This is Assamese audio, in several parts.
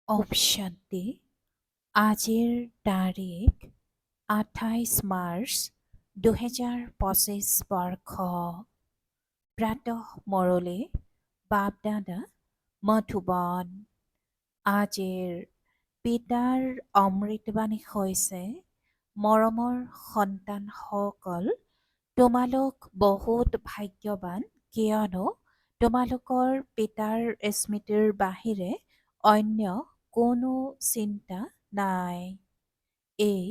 Option D. আজিৰ তাৰিখ 28 মাৰ্চ 2025 বৰ্ষ। প্ৰাতঃ মুৰলী বাপদাদা মধুবন। আজিৰ পিতাৰ অমৃতবাণী হৈছে, মৰমৰ সন্তানসকল, তোমালোক বহুত ভাগ্যৱান কিয়নো তোমালোকৰ পিতাৰ স্মৃতিৰ বাহিৰে অন্য কোনো চিন্তা নাই। এই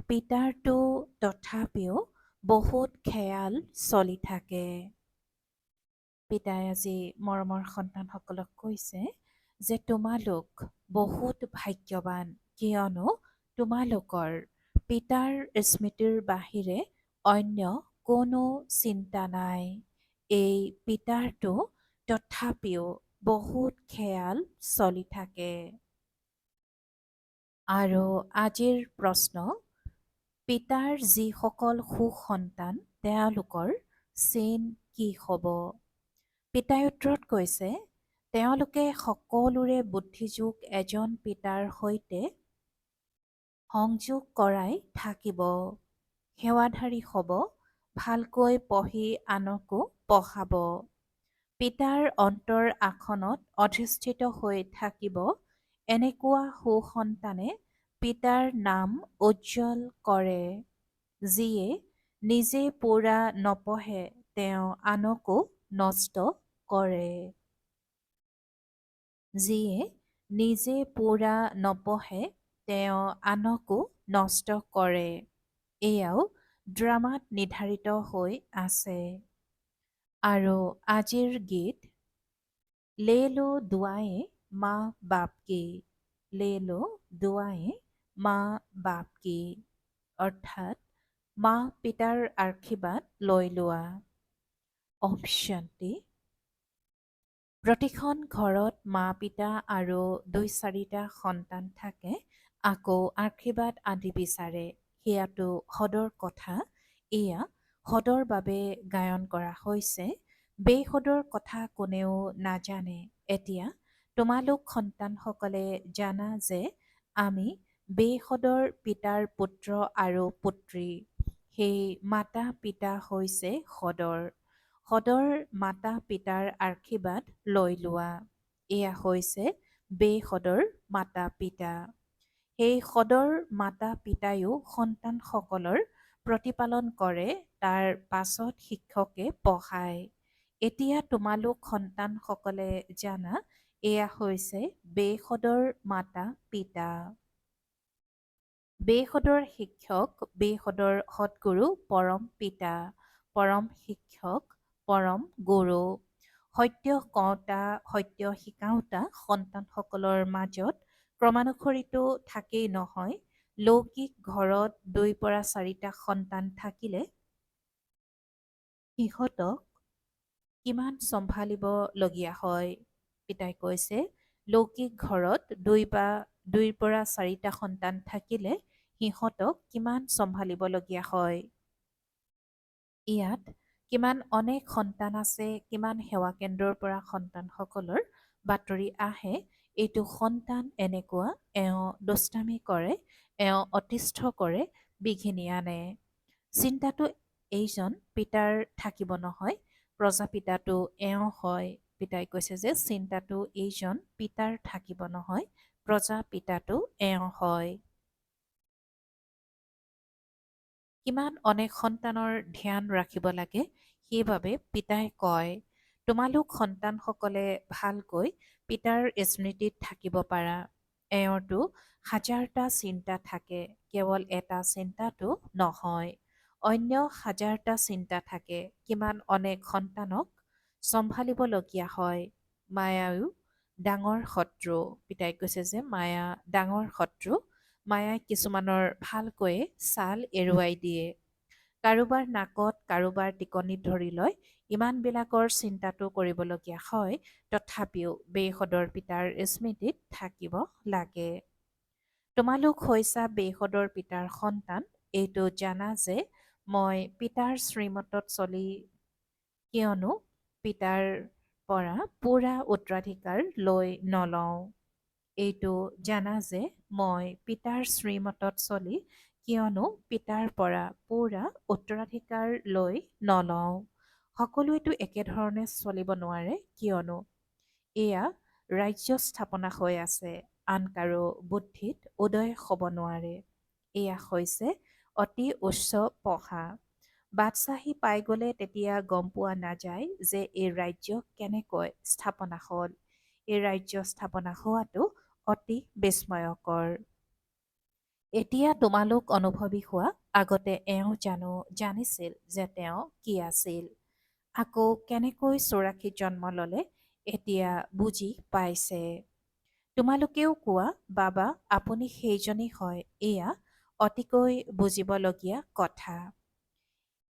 পিতাৰটো তথাপিও বহুত খেয়াল চলি থাকে। পিতাই আজি মৰমৰ সন্তানসকলক কৈছে যে তোমালোক বহুত ভাগ্যৱান কিয়নো তোমালোকৰ পিতাৰ স্মৃতিৰ বাহিৰে অন্য কোনো চিন্তা নাই। এই পিতাৰটো তথাপিও বহুত খেয়াল চলি থাকে। আৰু আজিৰ প্ৰশ্ন, পিতাৰ যিসকল সুসন্তান তেওঁলোকৰ চিন কি হ'ব? পিতাই উত্তৰত কৈছে, তেওঁলোকে সকলোৰে বুদ্ধিযোগ এজন পিতাৰ সৈতে সংযোগ কৰাই থাকিব, সেৱাধাৰী হ'ব, ভালকৈ পঢ়ি আনকো পঢ়াব, পিতাৰ অন্তৰ আসনত অধিষ্ঠিত হৈ থাকিব। এনেকুৱা সুসন্তানে পিতাৰ নাম উজ্জ্বল কৰে। যিয়ে নিজে পূৰা নপঢ়ে তেওঁ আনকো নষ্ট কৰে। যিয়ে নিজে পূৰা নপঢ়ে তেওঁ আনকো নষ্ট কৰে। এয়াও ড্ৰামাত নিৰ্ধাৰিত হৈ আছে। আৰু আজিৰ গীত, লে লো দুৱায়ে মা বাপ কি, লে লো দুৱায়ে মা বাপ কি, অৰ্থাৎ মা পিতাৰ আশীৰ্বাদ লৈ লোৱা। Option D. প্ৰতিখন ঘৰত মা পিতা আৰু 2-4টা সন্তান থাকে, আকৌ আশীৰ্বাদ আদি বিচাৰে। সেয়াটো সদৰ কথা। এয়া সদৰ বাবে গায়ন কৰা হৈছে। বেসদৰ কথা কোনেও নাজানে। এতিয়া তোমালোক সন্তানসকলে জানা যে আমি বেসদৰ পিতাৰ পুত্ৰ আৰু পুত্ৰী। সেই মাতা পিতা হৈছে সদৰ। সদৰ মাতা পিতাৰ আশীৰ্বাদ লৈ লোৱা। এয়া হৈছে বেসদৰ মাতা পিতা। সেই সদৰ মাতা পিতায়ো সন্তানসকলৰ প্ৰতিপালন কৰে, তাৰ পাছত শিক্ষকে পঢ়ায়। এতিয়া তোমালোক সন্তানসকলে জানা এয়া হৈছে বেসদৰ মাতা পিতা। বেসদৰ শিক্ষক, বেসদৰ সদগুৰু পৰম পিতা, পৰম শিক্ষক, পৰম গুৰু। সত্য কওঁতা, সত্য শিকাওঁতা সন্তানসকলৰ মাজত ক্ৰমানুসৰিতো থাকেই নহয়। লৌকিক ঘৰত 2-4টা সন্তান থাকিলে সিহঁতক কিমান চম্ভালিব লগীয়া হয়। পিতাই কৈছে, লৌকিক ঘৰত 2-4টা সন্তান থাকিলে সিহঁতক কিমান চম্ভালিব লগীয়া হয়। ইয়াত কিমান অনেক সন্তান আছে, কিমান সেৱা কেন্দ্ৰৰ পৰা সন্তানসকলৰ বাতৰি আহে। এইটো সন্তান এনেকুৱা, এওঁ দুষ্টামি কৰে, এওঁ অতিষ্ঠ কৰে, বিঘিনি আনে। চিন্তাটো এইজন পিতাৰ থাকিব নহয়, প্ৰজাপিতাটো এওঁ হয়। পিতাই কৈছে যে চিন্তাটো এইজন পিতাৰ থাকিব নহয়, প্ৰজাপিতাটো এওঁ হয়। কিমান অনেক সন্তানৰ ধ্যান ৰাখিব লাগে, সেইবাবে পিতাই কয়, তোমালোক সন্তানসকলে ভালকৈ পিতাৰ স্মৃতিত থাকিব পাৰা। এওঁৰতো হাজাৰটা চিন্তা থাকে, কেৱল এটা চিন্তাটো নহয়, অন্য হাজাৰটা চিন্তা থাকে। কিমান অনেক সন্তানক চম্ভালিবলগীয়া হয়। মায়াও ডাঙৰ শত্ৰু। পিতাই কৈছে যে মায়া ডাঙৰ শত্ৰু। মায়াই কিছুমানৰ ভালকৈয়ে ছাল এৰুৱাই দিয়ে। কাৰোবাৰ নাকত, কাৰোবাৰ টিকনিত ধৰি লয়। ইমানবিলাকৰ চিন্তাটো কৰিবলগীয়া হয়, তথাপিও বেসদৰ পিতাৰ স্মৃতিত থাকিব লাগে। তোমালোক হৈছা বেসদৰ পিতাৰ সন্তান, এইটো জানা যে মই পিতাৰ শ্ৰীমতত চলি কিয়নো পিতাৰ পৰা পূৰা উত্তৰাধিকাৰ লৈ নলওঁ। এইটো জানা যে মই পিতাৰ শ্ৰীমতত চলি কিয়নো পিতাৰ পৰা পুৰা উত্তৰাধিকাৰ লৈ নলওঁ। সকলোৱেতো একেধৰণে চলিব নোৱাৰে কিয়নো এয়া ৰাজ্য স্থাপনা হৈ আছে, আন কাৰো বুদ্ধিত উদয় হ'ব নোৱাৰে। এয়া হৈছে অতি উচ্চ পঢ়া। বাদশ্বাহী পাই গ'লে তেতিয়া গম পোৱা নাযায় যে এই ৰাজ্য কেনেকৈ স্থাপনা হ'ল। এই ৰাজ্য স্থাপনা হোৱাটো অতি বিস্ময়কৰ। এতিয়া তোমালোক অনুভৱী হোৱা, আগতে এওঁ জানিছিল যে তেওঁ কি আছিল। আকৌ কেনেকৈ 84 জন্ম ল'লে এতিয়া বুজি পাইছে। তোমালোকেও কোৱা, বাবা আপুনি সেইজনেই হয়। এয়া অতিকৈ বুজিবলগীয়া কথা।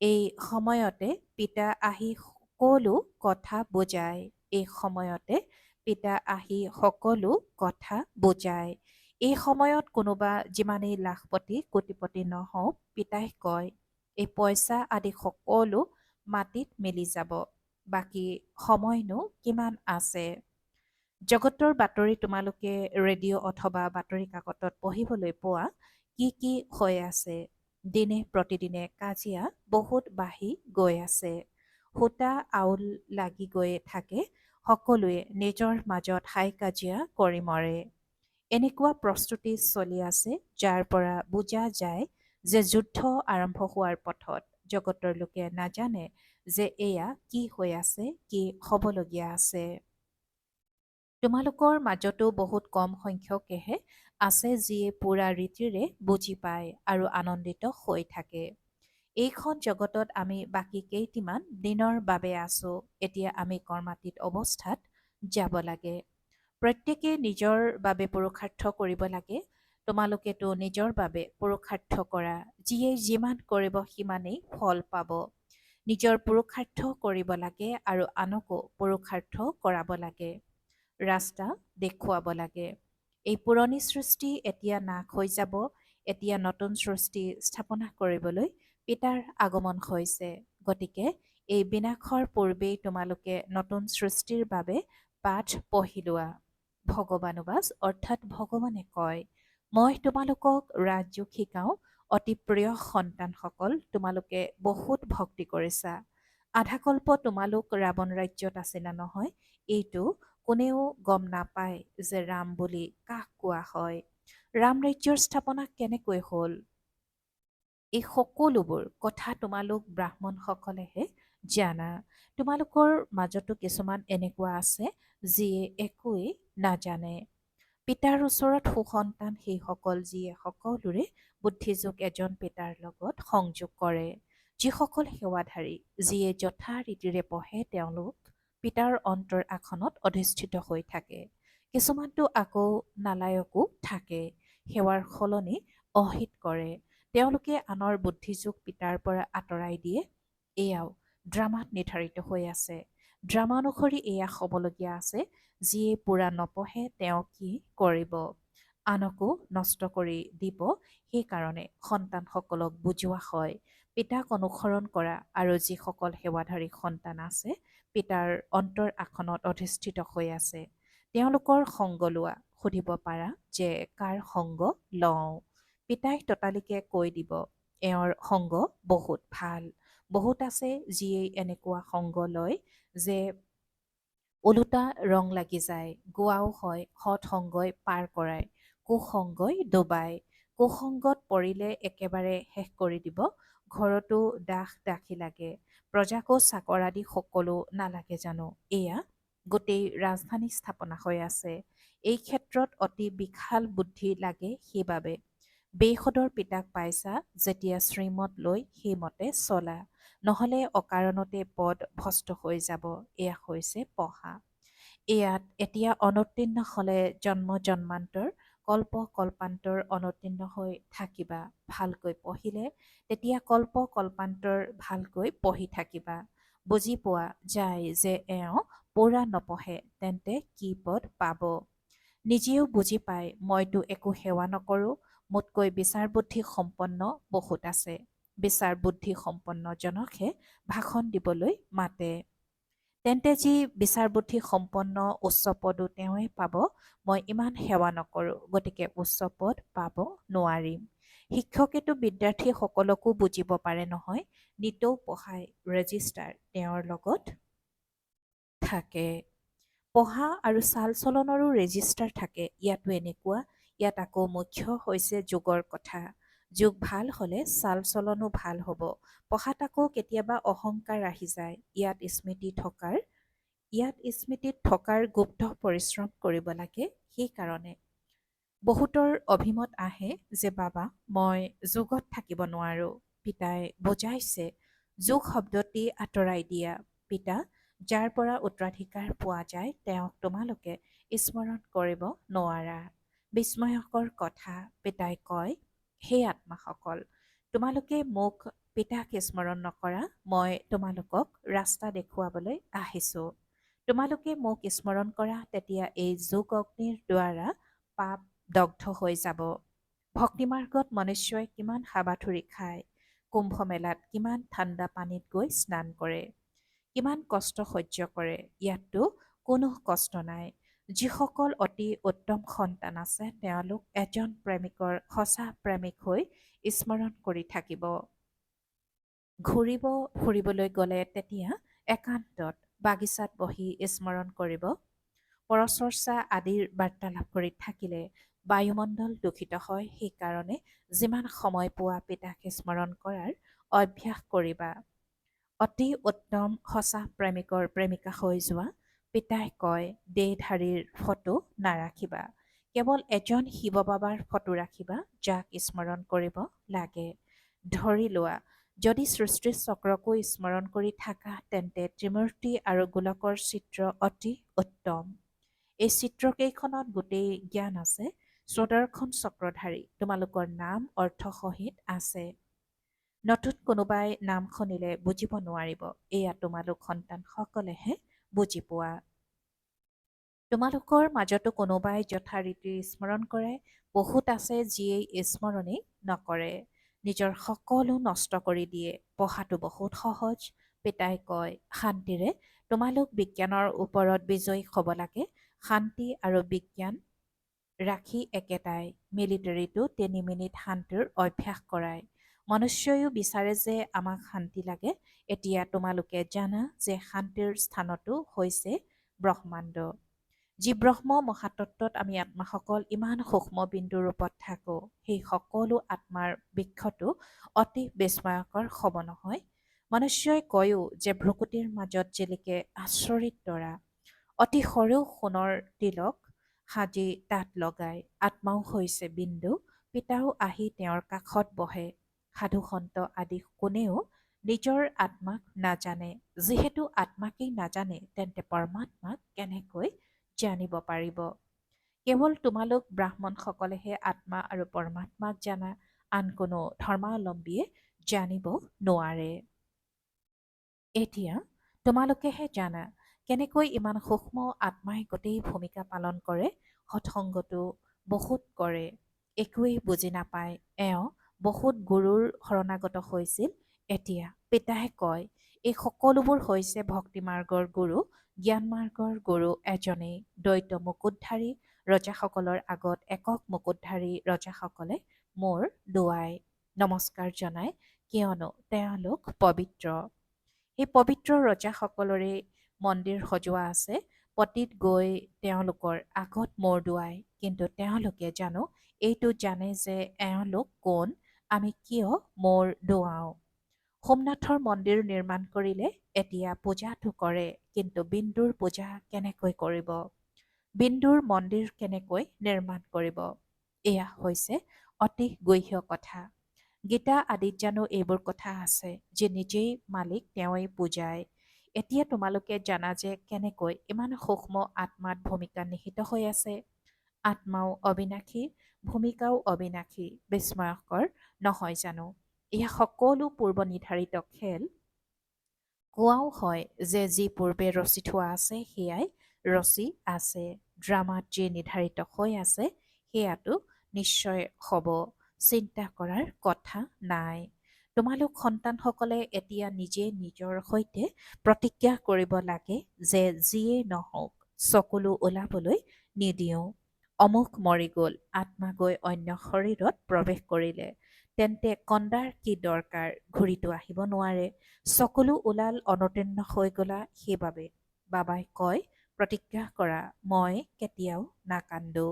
এই সময়তে পিতা আহি সকলো কথা বুজায়। এই সময়তে পিতা আহি সকলো কথা বুজায়। এই সময়ত কোনোবা যিমানেই লাখপতি কোটিপতি নহওক, পিতাই কয় এই পইচা আদি সকলো মাটিত মিলি যাব। বাকী সময়নো কিমান আছে। জগতৰ বাতৰি তোমালোকে ৰেডিঅ' অথবা বাতৰি কাকতত পঢ়িবলৈ পোৱা কি কি হৈ আছে। দিনে প্ৰতিদিনে কাজিয়া বহুত বাঢ়ি গৈ আছে। সূতা আউল লাগি গৈ থাকে। সকলোৱে নিজৰ মাজত হাই কাজিয়া কৰি মৰে। এনেকুৱা প্ৰস্তুতি চলি আছে যাৰ পৰা বুজা যায় যে যুদ্ধ আৰম্ভ হোৱাৰ পথত। জগতৰ লোকে নাজানে যে এয়া কি হৈ আছে, কি হ'বলগীয়া আছে। তোমালোকৰ মাজতো বহুত কম সংখ্যকেহে আছে যিয়ে পুৰা ৰীতিৰে বুজি পায় আৰু আনন্দিত হৈ থাকে। এইখন জগতত আমি বাকী কেইটিমান দিনৰ বাবে আছো। এতিয়া আমি কৰ্মাতীত অৱস্থাত যাব লাগে। প্ৰত্যেকে নিজৰ বাবে পুৰুষাৰ্থ কৰিব লাগে। তোমালোকেতো নিজৰ বাবে পুৰুষাৰ্থ কৰা। যিয়ে যিমান কৰিব সিমানেই ফল পাব। নিজৰ পুৰুষাৰ্থ কৰিব লাগে আৰু আনকো পুৰুষাৰ্থ কৰাব লাগে। ৰাস্তা দেখুৱাব লাগে। এই পুৰণি সৃষ্টি এতিয়া নাশ হৈ যাব। এতিয়া নতুন সৃষ্টি স্থাপনা কৰিবলৈ পিতাৰ আগমন হৈছে। গতিকে এই বিনাশৰ পূৰ্বেই তোমালোকে নতুন সৃষ্টিৰ বাবে পাঠ পঢ়ি লোৱা। ভগৱানুবাজ অৰ্থাৎ ভগৱানে কয়, মই তোমালোকক ৰাজযোগ শিকাওঁ। অতি প্ৰিয় সন্তানসকল, তোমালোকে বহুত ভক্তি কৰিছা। আধাকল্প তোমালোক ৰাৱণ ৰাজ্যত আছিলা নহয়। এইটো কোনেও গম নাপায় যে ৰাম বুলি কাক কোৱা হয়। ৰাম ৰাজ্যৰ স্থাপনা কেনেকৈ হ'ল। এই সকলোবোৰ কথা তোমালোক ব্ৰাহ্মণসকলেহে জানা। তোমালোকৰ মাজতো কিছুমান এনেকুৱা আছে যিয়ে একোৱেই নাজানে। পিতাৰ ওচৰত সুসন্তান সেইসকল যিয়ে সকলোৰে বুদ্ধিযোগ এজন পিতাৰ লগত সংযোগ কৰে। যিসকল সেৱাধাৰী, যিয়ে যথা ৰীতিৰে পঢ়ে, তেওঁলোক পিতাৰ অন্তৰ আসনত অধিষ্ঠিত হৈ থাকে। কিছুমানটো আকৌ নালায়কো থাকে। সেৱাৰ সলনি অহিত কৰে। তেওঁলোকে আনৰ বুদ্ধিযোগ পিতাৰ পৰা আঁতৰাই দিয়ে। এয়াও ড্ৰামাত নিৰ্ধাৰিত হৈ আছে। ড্ৰামা অনুসৰি এয়া হ'বলগীয়া আছে। যিয়ে পুৰা নপঢ়ে তেওঁ কি কৰিব, আনকো নষ্ট কৰি দিব। সেইকাৰণে সন্তানসকলক বুজোৱা হয়, পিতাক অনুসৰণ কৰা। আৰু যিসকল সেৱাধাৰী সন্তান আছে, পিতাৰ অন্তৰ আসনত অধিষ্ঠিত হৈ আছে, তেওঁলোকৰ সংগ লোৱা। সুধিব পাৰা যে কাৰ সংগ লওঁ। পিতাই ততালিকে কৈ দিব, এওঁৰ সংগ বহুত ভাল। বহুত আছে যিয়ে এনেকুৱা সংগ লয় যে ওলোটা ৰং লাগি যায়। গোৱাও হয়, সৎ সংগই পাৰ কৰায়, কুসংগই ডুবাই। কুসংগত পৰিলে একেবাৰে শেষ কৰি দিব। ঘৰতো দাস দাসী লাগে, প্ৰজাকো চাকৰ আদি সকলো নালাগে জানো। এয়া গোটেই ৰাজধানী স্থাপনা হৈ আছে। এই ক্ষেত্ৰত অতি বিশাল বুদ্ধি লাগে। সেইবাবে বেসদৰ পিতাক পাইছা যেতিয়া শ্ৰীমত লৈ সেইমতে চলা। নহলে অকাৰণতে পদ ভ্ৰষ্ট হৈ যাব। এয়া হৈছে পঢ়া। ইয়াত এতিয়া অনুত্তীৰ্ণ হলে জন্ম জন্মান্তৰ কল্প কল্পান্তৰ অনুত্তীৰ্ণ হৈ থাকিবা। ভালকৈ পঢ়িলে তেতিয়া কল্প কল্পান্তৰ ভালকৈ পঢ়ি থাকিবা। বুজি পোৱা যায় যে এওঁ পুৰা নপঢ়ে তেন্তে কি পদ পাব। নিজেও বুজি পায় মইতো একো সেৱা নকৰোঁ। মোতকৈ বিচাৰ বুদ্ধি সম্পন্ন বহুত আছে। বিচাৰ বুদ্ধি সম্পন্ন জনকহে ভাষণ দিবলৈ মাতে। তেন্তে যি বিচাৰ বুদ্ধি সম্পন্ন উচ্চ পদো তেওঁৱে পাব। মই ইমান সেৱা নকৰোঁ, গতিকে উচ্চ পদ পাব নোৱাৰিম। শিক্ষকেতো বিদ্যাৰ্থীসকলকো বুজিব পাৰে নহয়, নিতৌ পঢ়াই ৰেজিষ্টাৰ তেওঁৰ লগত থাকে। পঢ়া আৰু চাল চলনৰো ৰেজিষ্টাৰ থাকে। ইয়াতো এনেকুৱা। ইয়াত আকৌ মুখ্য হৈছে যোগৰ কথা। যোগ ভাল হ'লে চাল চলনো ভাল হ'ব। পঢ়াত আকৌ কেতিয়াবা অহংকাৰ আহি যায়। ইয়াত স্মৃতিত থকাৰ গুপ্ত পৰিশ্ৰম কৰিব লাগে। সেইকাৰণে বহুতৰ অভিমত আহে যে বাবা মই যোগত থাকিব নোৱাৰোঁ। পিতাই বুজাইছে যোগ শব্দটি আঁতৰাই দিয়া। পিতা যাৰ পৰা উত্তৰাধিকাৰ পোৱা যায় তেওঁক তোমালোকে স্মৰণ কৰিব নোৱাৰা। বিস্ময়কৰ কথা। পিতাই কয়, হে আত্মাসকল, তোমালোকে মোক পিতাক স্মৰণ নকৰা। মই তোমালোকক ৰাস্তা দেখুৱাবলৈ আহিছোঁ। তোমালোকে মোক স্মৰণ কৰা, তেতিয়া এই যোগ অগ্নিৰ দ্বাৰা পাপ দগ্ধ হৈ যাব। ভক্তিমাৰ্গত মনুষ্যই কিমান হাবাথুৰি খায়, কুম্ভ মেলাত কিমান ঠাণ্ডা পানীত গৈ স্নান কৰে, কিমান কষ্ট সহ্য কৰে। ইয়াততো কোনো কষ্ট নাই। যিসকল অতি উত্তম সন্তান আছে তেওঁলোক এজন প্ৰেমিকৰ সঁচা প্ৰেমিক হৈ স্মৰণ কৰি থাকিব। ঘূৰিব ফুৰিবলৈ গ'লে তেতিয়া একান্তত বাগিচাত বহি স্মৰণ কৰিব। পৰচৰ্চা আদিৰ বাৰ্তালাপ কৰি থাকিলে বায়ুমণ্ডল দূষিত হয়। সেইকাৰণে যিমান সময় পোৱা পিতাক স্মৰণ কৰাৰ অভ্যাস কৰিবা। অতি উত্তম সঁচা প্ৰেমিকৰ প্ৰেমিকা হৈ যোৱা। পিতাই কয় দেহধাৰীৰ ফটো নাৰাখিবা, কেৱল এজন শিৱ বাবাৰ ফটো ৰাখিবা যাক স্মৰণ কৰিব লাগে। ধৰি লোৱা যদি সৃষ্টি চক্ৰকো স্মৰণ কৰি থাকা তেন্তে ত্ৰিমূৰ্তি আৰু গোলকৰ চিত্ৰ অতি উত্তম। এই চিত্ৰকেইখনত গোটেই জ্ঞান আছে। সুদৰ্শন চক্ৰধাৰী তোমালোকৰ নাম অৰ্থসহিত আছে। নতুন কোনোবাই নাম শুনিলে বুজিব নোৱাৰিব। এয়া তোমালোক সন্তানসকলেহে বুজি পোৱা। তোমালোকৰ মাজতো কোনোবাই যথাৰীতি স্মৰণ কৰে, বহুত আছে যিয়ে স্মৰণেই নকৰে, নিজৰ সকলো নষ্ট কৰি দিয়ে। পঢ়াটো বহুত সহজ। পিতাই কয় শান্তিৰে তোমালোক বিজ্ঞানৰ ওপৰত বিজয়ী হ'ব লাগে। শান্তি আৰু বিজ্ঞান ৰাখি একেটাই। মিলিটাৰীটো ৩ মিনিট শান্তিৰ অভ্যাস কৰায়। মনুষ্যইও বিচাৰে যে আমাক শান্তি লাগে। এতিয়া তোমালোকে জানা যে শান্তিৰ স্থানতো হৈছে ব্ৰহ্মাণ্ড। যি ব্ৰহ্ম মহাতত্বত আমি আত্মাসকল ইমান সূক্ষ্ম বিন্দুৰ ৰূপত থাকোঁ, সেই সকলো আত্মাৰ বৃক্ষটো অতি বিস্ময়কৰ হ'ব নহয়। মনুষ্যই কয়ো যে ভ্ৰকুটিৰ মাজত জিলিকে আচৰিত তৰা। অতি সৰু সোণৰ তিলক সাজি তাত লগায়। আত্মাও হৈছে বিন্দু। পিতাও আহি তেওঁৰ কাষত বহে। সাধু সন্ত আদি কোনেও নিজৰ আত্মাক নাজানে। যিহেতু আত্মাকেই নাজানে তেন্তে পৰমাত্মাক কেনেকৈ জানিব পাৰিব? কেৱল তোমালোক ব্ৰাহ্মণসকলেহে আত্মা আৰু পৰমাত্মাক জানা, আন কোনো ধৰ্মাৱলম্বীয়ে জানিব নোৱাৰে। এতিয়া তোমালোকেহে জানা কেনেকৈ ইমান সূক্ষ্ম আত্মাই গোটেই ভূমিকা পালন কৰে। সৎসংগতো বহুত কৰে, একোৱেই বুজি নাপায়। এওঁ বহুত গুৰুৰ শৰণাগত হৈছিল। এতিয়া পিতাই কয় এই সকলোবোৰ হৈছে ভক্তিমাৰ্গৰ গুৰু। জ্ঞান মাৰ্গৰ গুৰু এজনেই। দ্বৈত মুকুটধাৰী ৰজাসকলৰ আগত একক মুকুটধাৰী ৰজাসকলে মোৰ দুৱাই নমস্কাৰ জনায়, কিয়নো তেওঁলোক পবিত্ৰ। সেই পবিত্ৰ ৰজাসকলৰে মন্দিৰ সজোৱা আছে। পতিত গৈ তেওঁলোকৰ আগত মোৰ দুৱাই। কিন্তু তেওঁলোকে জানো এইটো জানে যে এওঁলোক কোন, আমি কিয় মোৰ দুৱাওঁ। সোমনাথৰ মন্দিৰ নিৰ্মাণ কৰিলে, এতিয়া পূজাটো কৰে, কিন্তু বিন্দুৰ পূজা কেনেকৈ কৰিব? বিন্দুৰ মন্দিৰ কেনেকৈ নিৰ্মাণ কৰিব? এয়া হৈছে অতি গুহ্য কথা। গীতা আদিত জানো এইবোৰ কথা আছে যে নিজেই মালিক তেওঁৱেই পূজায়। এতিয়া তোমালোকে জানা যে কেনেকৈ ইমান সূক্ষ্ম আত্মাত ভূমিকা নিহিত হৈ আছে। আত্মাও অবিনাশী, ভূমিকাও অবিনাশী। বিস্ময়কৰ নহয় জানো? এয়া সকলো পূৰ্ব নিৰ্ধাৰিত খেল। কোৱাও হয় যে যি পূৰ্বে ৰচি থোৱা আছে সেয়াই ৰচি আছে। ড্ৰামাত যি নিৰ্ধাৰিত হৈ আছে সেয়াটো নিশ্চয় হ'ব। চিন্তা কৰাৰ কথা নাই। তোমালোক সন্তানসকলে এতিয়া নিজে নিজৰ সৈতে প্ৰতিজ্ঞা কৰিব লাগে যে যিয়েই নহওক চকুলো ওলাবলৈ নিদিওঁ। অমুক মৰি গ'ল, আত্মা গৈ অন্য শৰীৰত প্ৰৱেশ কৰিলে, তেন্তে কন্দাৰ কি দৰকাৰ, ঘূৰিটো আহিব নোৱাৰে। চকুলো ওলাল অনুতীৰ্ণ হৈ গলা সেইবাবে বাবাই কয় প্ৰতিজ্ঞা কৰা, মই কেতিয়াও নাকান্দো।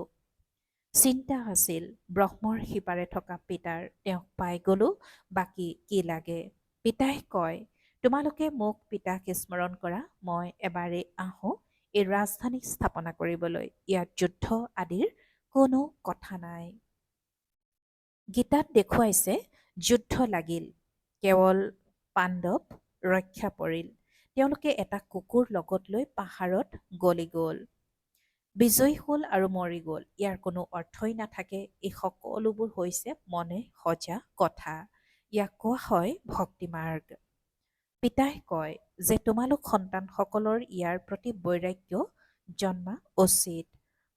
চিন্তা আছিল ব্ৰহ্মৰ সিপাৰে থকা পিতাৰ, তেওঁক পাই গলো, বাকী কি লাগে। পিতাই কয় তোমালোকে মোক পিতাক স্মৰণ কৰা, মই এবাৰেই আহোঁ এই ৰাজধানী স্থাপনা কৰিবলৈ, ইয়াত যুদ্ধ আদিৰ কোনো কথা নাই। গীতাত দেখুৱাইছে যুদ্ধ লাগিল, কেৱল পাণ্ডৱ ৰক্ষা পৰিল। তেওঁলোকে এটা কুকুৰ লগত লৈ পাহাৰত গলি গ'ল, বিজয়ী হ'ল আৰু মৰি গ'ল। ইয়াৰ কোনো অৰ্থই নাথাকে। এই সকলোবোৰ হৈছে মনে সজা কথা। ইয়াক কোৱা হয় ভক্তিমাৰ্গ। পিতাই কয় যে তোমালোক সন্তানসকলৰ ইয়াৰ প্ৰতি বৈৰাগ্য জন্মা উচিত।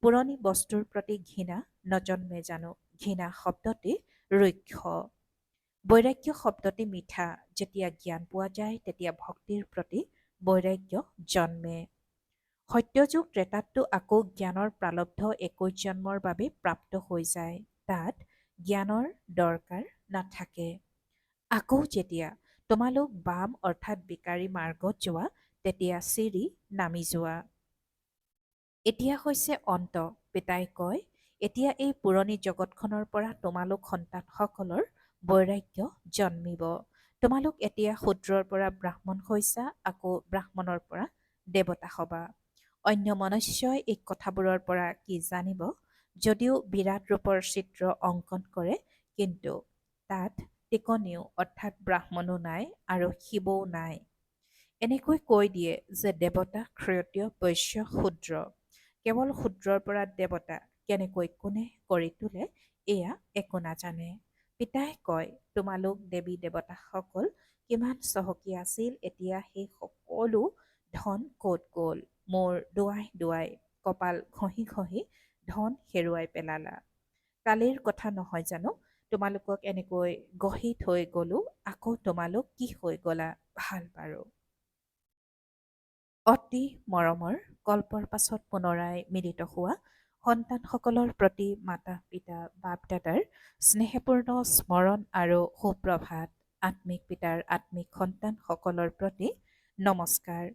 পুৰণি বস্তুৰ প্ৰতি ঘৃণা নজন্মে জানো, ঘৃণা শব্দটি ৰুক্ষ, বৈৰাগ্য শব্দটি মিঠা। যেতিয়া জ্ঞান পোৱা যায় তেতিয়া ভক্তিৰ প্ৰতি বৈৰাগ্য জন্মে। সত্যযুগ ত্ৰেতাততো আকৌ জ্ঞানৰ প্ৰালব্ধ ২১ জন্মৰ বাবে প্ৰাপ্ত হৈ যায়, তাত জ্ঞানৰ দৰকাৰ নাথাকে। আকৌ যেতিয়া তোমালোক বাম অৰ্থাৎ বিকাৰী মাৰ্গত যোৱা তেতিয়া চিৰি নামি যোৱা। এতিয়া হৈছে অন্ত। পিতাই কয় এতিয়া এই পুৰণি জগতখনৰ পৰা তোমালোক সন্তানসকলৰ বৈৰাগ্য জন্মিব। তোমালোক এতিয়া শূদ্ৰৰ পৰা ব্ৰাহ্মণ হৈছা, আকৌ ব্ৰাহ্মণৰ পৰা দেৱতা হবা। অন্য মনুষ্যই এই কথাবোৰৰ পৰা কি জানিব, যদিও বিৰাট ৰূপৰ চিত্ৰ অংকন কৰে, কিন্তু তাত টিকনিও অৰ্থাৎ ব্ৰাহ্মণো নাই আৰু শিৱও নাই। এনেকৈ কৈ দিয়ে যে দেৱতা, ক্ষত্ৰিয়, বৈশ্য, শূদ্ৰ। কেৱল শূদ্ৰৰ পৰা দেৱতা কেনেকৈ কোনে কৰি তোলে এয়া একো নাজানে। পিতাই কয় তোমালোক দেৱী দেৱতাসকল কিমান চহকী আছিল, এতিয়া সেই সকলো ধন ক'ত গ'ল। মোৰ দুৱাই দুৱাই কপাল ঘঁহি ঘঁহি ধন হেৰুৱাই পেলালা। কালিৰ কথা নহয় জানো, তোমালোকক এনেকৈ গঢ়ি থৈ গলো, আকৌ তোমালোক কি হৈ গলা ভাল বাৰু। অতি মৰমৰ কল্পৰ পাছত পুনৰাই মিলিত হোৱা সন্তানসকলৰ প্ৰতি মাতা পিতা বাপ দাদাৰ স্নেহপূৰ্ণ স্মৰণ আৰু সুপ্ৰভাত। আত্মিক পিতাৰ আত্মিক সন্তানসকলৰ প্ৰতি নমস্কাৰ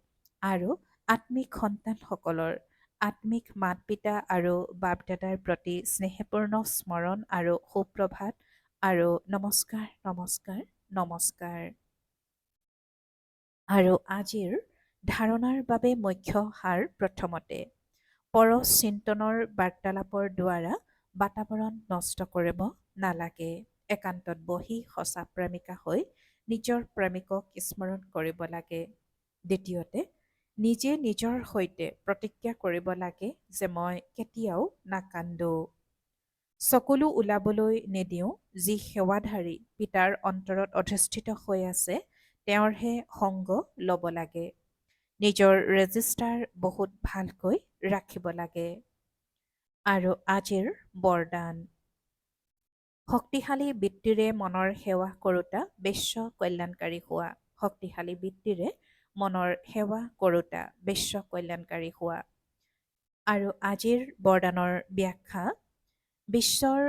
আৰু আত্মিক সন্তানসকলৰ আত্মিক মাত পিতা আৰু বাপ দাদাৰ প্ৰতি স্নেহপূৰ্ণ স্মৰণ আৰু সুপ্ৰভাত আৰু নমস্কাৰ নমস্কাৰ নমস্কাৰ। আৰু আজিৰ ধাৰণাৰ বাবে মুখ্য সাৰ প্ৰথমতে পৰচিন্তনৰ বাৰ্তালাপৰ দ্বাৰা বাতাবৰণ নষ্ট কৰিব নালাগে। একান্তত বহি সঁচা প্ৰেমিকা হৈ নিজৰ প্ৰেমিকক স্মৰণ কৰিব লাগে। দ্বিতীয়তে নিজে নিজৰ সৈতে প্ৰতিজ্ঞা কৰিব লাগে যে মই কেতিয়াও নাকান্দো। চকুলো ওলাবলৈ নিদিওঁ। যি সেৱাধাৰী পিতাৰ অন্তৰত অধিষ্ঠিত হৈ আছে তেওঁৰহে সংগ ল'ব লাগে। নিজৰ ৰেজিষ্টাৰ বহুত ভালকৈ ৰাখিব লাগে। আৰু আজিৰ বৰদান শক্তিশালী বৃত্তিৰে মনৰ সেৱা কৰোঁতা বিশ্ব কল্যাণকাৰী হোৱা। শক্তিশালী বৃত্তিৰে মনৰ সেৱা কৰোঁতা বিশ্ব কল্যাণকাৰী হোৱা। আৰু আজিৰ বৰদানৰ ব্যাখ্যা বিশ্বৰ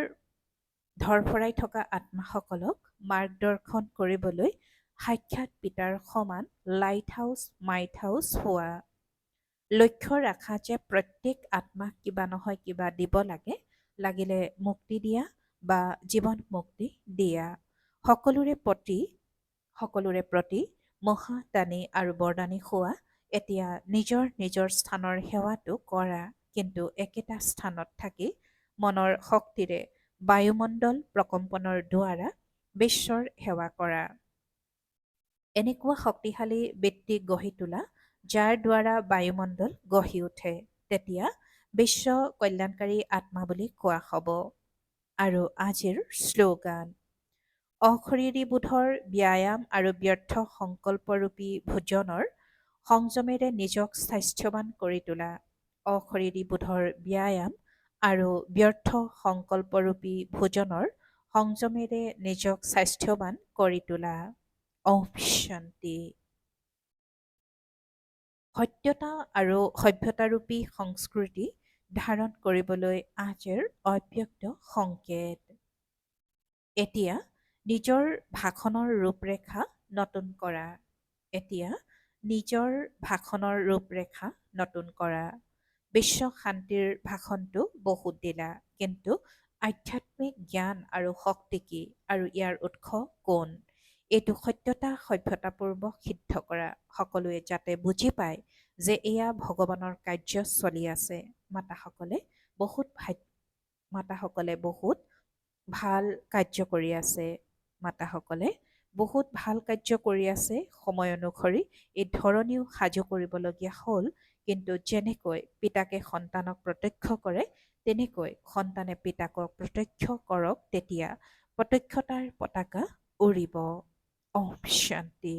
ধৰফৰাই থকা আত্মাসকলক মাৰ্গদৰ্শন কৰিবলৈ সাক্ষাৎ পিতাৰ সমান লাইট হাউচ মাইট হাউচ হোৱা। লক্ষ্য ৰাখা যে প্ৰত্যেক আত্মাক কিবা নহয় কিবা দিব লাগে, লাগিলে মুক্তি দিয়া বা জীৱন মুক্তি দিয়া। সকলোৰে প্ৰতি মহাদানী আৰু বৰদানী হোৱা। এতিয়া নিজৰ নিজৰ স্থানৰ সেৱাটো কৰা, কিন্তু একেটা স্থানত থাকি মনৰ শক্তিৰে বায়ুমণ্ডল প্ৰকম্পনৰ দ্বাৰা বিশ্বৰ সেৱা কৰা। এনেকুৱা শক্তিশালী বৃত্তি গঢ়ি তোলা যাৰ দ্বাৰা বায়ুমণ্ডল গঢ়ি উঠে, তেতিয়া বিশ্ব কল্যাণকাৰী আত্মা বুলি কোৱা হ'ব। আৰু আজিৰ শ্লোগান অশৰীৰীবোধৰ ব্যায়াম আৰু ব্যৰ্থ সংকল্পৰূপী ভোজনৰ সংযমেৰে নিজক স্বাস্থ্যৱান কৰি তোলা। অশৰীৰীবোধৰ ব্যায়াম আৰু ব্যৰ্থ সংকল্পৰূপী ভোজনৰ সংযমেৰে নিজক স্বাস্থ্যৱান কৰি তোলা। ওম শান্তি। সত্যতা আৰু সভ্যতাৰূপী সংস্কৃতি ধাৰণ কৰিবলৈ আজিৰ অব্যক্ত সংকেত। এতিয়া নিজৰ ভাষণৰ ৰূপৰেখা নতুন কৰা। এতিয়া নিজৰ ভাষণৰ ৰূপৰেখা নতুন কৰা। বিশ্ব শান্তিৰ ভাষণটো বহুত দিলা, কিন্তু আধ্যাত্মিক জ্ঞান আৰু শক্তি কি আৰু ইয়াৰ উৎস কোন? এইটো সত্যতা সভ্যতাপূৰ্বক সিদ্ধ কৰা। সকলোৱে যাতে বুজি পায় যে এয়া ভগৱানৰ কাৰ্য চলি আছে। মাতাসকলে বহুত ভাল কাৰ্য কৰি আছে। মাতাসকলে বহুত ভাল কাৰ্য কৰি আছে। সময় অনুসৰি এই ধৰণীও সাজু কৰিবলগীয়া হ'ল, কিন্তু যেনেকৈ পিতাকে সন্তানক প্ৰত্যক্ষ কৰে, তেনেকৈ সন্তানে পিতাকক প্ৰত্যক্ষ কৰক, তেতিয়া প্ৰত্যক্ষতাৰ পতাকা উৰিব। ওম শান্তি।